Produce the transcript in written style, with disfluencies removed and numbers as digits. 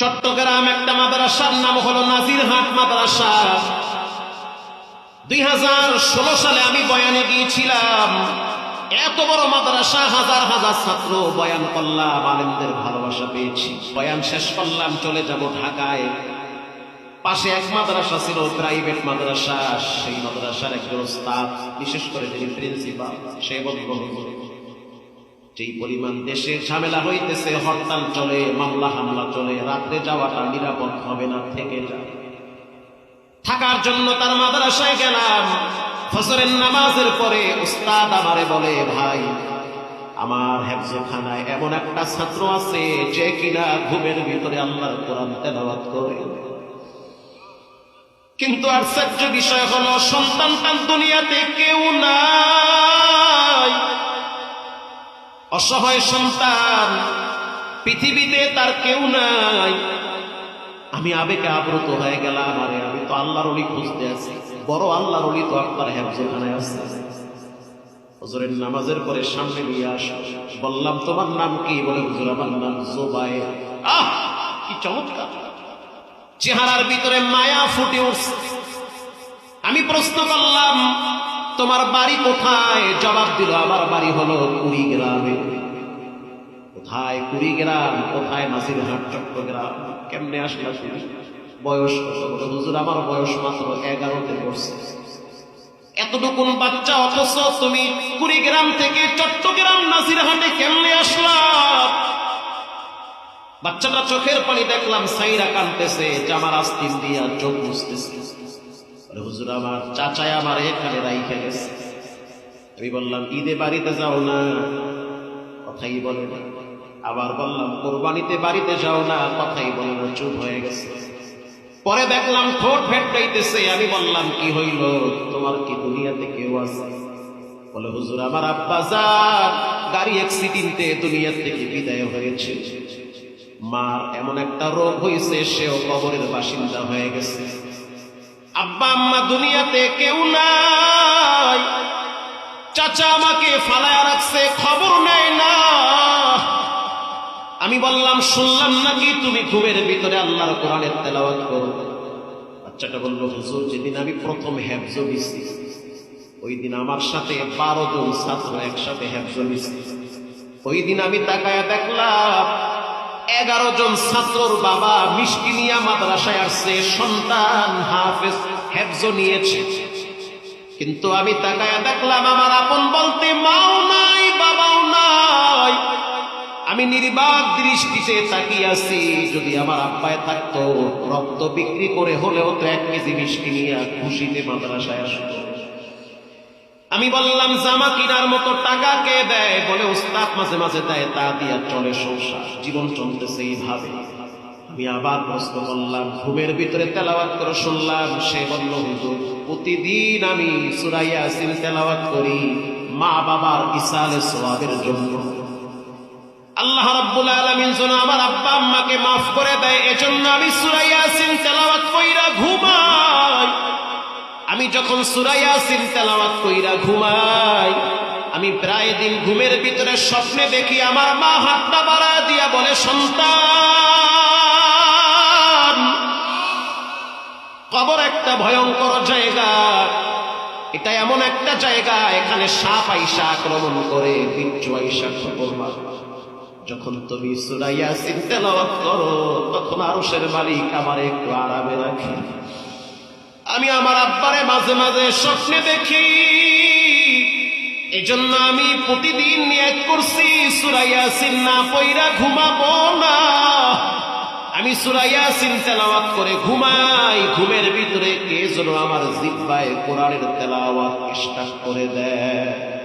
চট্টগ্রাম একটা মাদ্রাসার নাম হলো নাজিরহাট মাদ্রাসা। 2016 সালে আমি বয়ানে গিয়েছিলাম। এত বড় মাদ্রাসা, হাজার হাজার ছাত্র, বয়ান করলাম, আলেমদের ভালোবাসা পেয়েছি। বয়ান শেষ করলাম, চলে যাব ঢাকায়। পাশে এক মাদ্রাসা ছিল, প্রাইভেট মাদ্রাসা। সেই মাদ্রাসার একজন উস্তাদ, বিশেষ করে যিনি প্রিন্সিপাল, সে বলল, যেই পরিমাণ দেশে ঝামেলা হইতেছে, হরতাল চলে, মামলা হামলা চলে, রাত্রে যাওয়াটা নিরাপদ হবে না, থেকে যা। থাকার জন্য তার মাদ্রাসায় গেলাম। ফজরের নামাজের পরে উস্তাদ আমারে বলে, ভাই, আমার হেফজখানায় এমন একটা ছাত্র আছে যে কিনা ঘুমের ভিতরে আল্লাহর কোরআন তেলাওয়াত করে। কিন্তু আশ্চর্য বিষয় হলো, সন্তান তার দুনিয়াতে কেউ নাই। অসহায় সন্তান, পৃথিবীতে তার কেউ নাই। আমি আবেগে আপ্লুত হয়ে গেলাম। আরে, আমি তো আল্লাহর ওলি খুঁজতে আছি, বড় আল্লাহর ওলি তো আপনার হেফজখানায় আছে। হুজুরের নামাজের পরে সামনে নিয়ে আসো। বললাম, তোমার নাম কি? বলে, হুজুর, আমার নাম জুবায়ের। আহ, কি চমৎকার! চেহারার ভিতরে মায়া ফুটে উঠছে। আমি প্রশ্ন করলাম, তোমার বাড়ি কোথায়? জবাব দিল, আমার বাড়ি হলো কুড়িগ্রামে। কোথায় কুড়িগ্রাম? কোথায় নাজিরহাট, চট্টগ্রাম। কেমনে আসলা? বয়স কত? বলে, হুজুর, আমার বয়স মাত্র 11তে পড়ছে। এতটুকু বাচ্চা, অথচ তুমি কুড়িগ্রাম থেকে চট্টগ্রাম নাজিরহাটে কেমনে আসলা? বাচ্চাটা চোখের পানি দেখলাম সাইরা কাঁদতেছে, জামার আস্তিন দিয়া চোখ মুছতেছে। হুজুর, আমার চাচাই আমার এখানে রাইখে গেছে। আমি বললাম, ঈদে বাড়িতে যাও না? কথাই বলে না। আবার বললাম, কোরবানিতে বাড়িতে যাও না? কথাই বলে না, চুপ হয়ে গেছে। পরে দেখলাম ঠোঁট ফেটকাইতেছে। আমি বললাম, কি হইল? তোমার কি দুনিয়াতে কেউ আছে? বলে, হুজুর, আমার আব্বা যান গাড়ি অ্যাক্সিডেন্টে দুনিয়া থেকে বিদায় হয়েছে। মার এমন একটা রোগ হয়েছে, সেও কবরের বাসিন্দা হয়ে গেছে। আব্বা আম্মা দুনিয়াতে কেউ নাই। চাচা আমাকে ফালায়া রাখছে, খবর নেয় না। আমি বললাম, শুনলাম নাকি তুমি ঘুমের ভিতরে আল্লাহর কোরআনের তেলাওয়াত করো? বাচ্চাটা বলল, হুজুর, যেদিন আমি প্রথম হেফজ নিছি, ওই দিন আমার সাথে 12 জন ছাত্র একসাথে হেফজ নিছে। ওই দিন আমি তাকায়া দেখলাম 11 জন ছাত্রর বাবা মিষ্টি নিয়ে মাদ্রাসায় আসছে, সন্তান হাফেজ হেফজ নিয়েছে। কিন্তু আমি তাকায়া দেখলাম আমার আপন বলতে মাও নাই, বাবাও নাই। আমি নির্বাক দৃষ্টিতে তাকিয়ে আছি। যদি আমার আব্বায় থাকতো, রক্ত বিক্রি করে হলেও তো 1 কেজি মিষ্টি নিয়ে খুশিতে মাদ্রাসায় আসতো। আমি বললাম, জামা কিনার মতো টাকা কে দেয়? বলে, উস্তাদ মাঝে মাঝে দেয়, তা দিয়া চলে সংসার, জীবন চলতেছে এইভাবে। আমি আবার প্রশ্ন করলাম, ঘুমের ভিতরে তেলাওয়াত করে শুনলাম। সে বলল, হুজুর, প্রতিদিন আমি সূরা ইয়াসিন তেলাওয়াত করি মা বাবার ইসালে সওয়াবের জন্য। আল্লাহ রাব্বুল আলামিন যেন আমার আব্বা আম্মাকে মাফ করে দেয়, এজন্য আমি সূরা ইয়াসিন তেলাওয়াত কইরা ঘুমাই। আমি যখন সূরা ইয়াসিন তেলাওয়াত কইরা ঘুমাই, আমি প্রায় দিন ঘুমের ভিতরে স্বপ্নে দেখি আমার মা হাতটা বাড়ায় দিয়া বলে, সন্তান, কবর একটা ভয়ঙ্কর জায়গা। এটা এমন একটা জায়গা, এখানে সাপ আইসা আক্রমণ করে, বিচ্ছু আইসা করবা। যখন তুমি সূরা ইয়াসিন তেলাওয়াত করো, তখন আরশের মালিক আমার একটু আরামে রাখে। আমি আমার আব্বারে মাঝে মাঝে স্বপ্নে দেখি। এজন্য আমি প্রতিদিন নিয়ত করছি, সূরা ইয়াসিন না পড়া ঘুমাবো না। আমি সূরা ইয়াসিন তেলাওয়াত করে ঘুমাই। ঘুমের ভিতরে কে যেন আমার জিহ্বায় কোরআনের তেলাওয়াত স্টার্ট করে দেয়।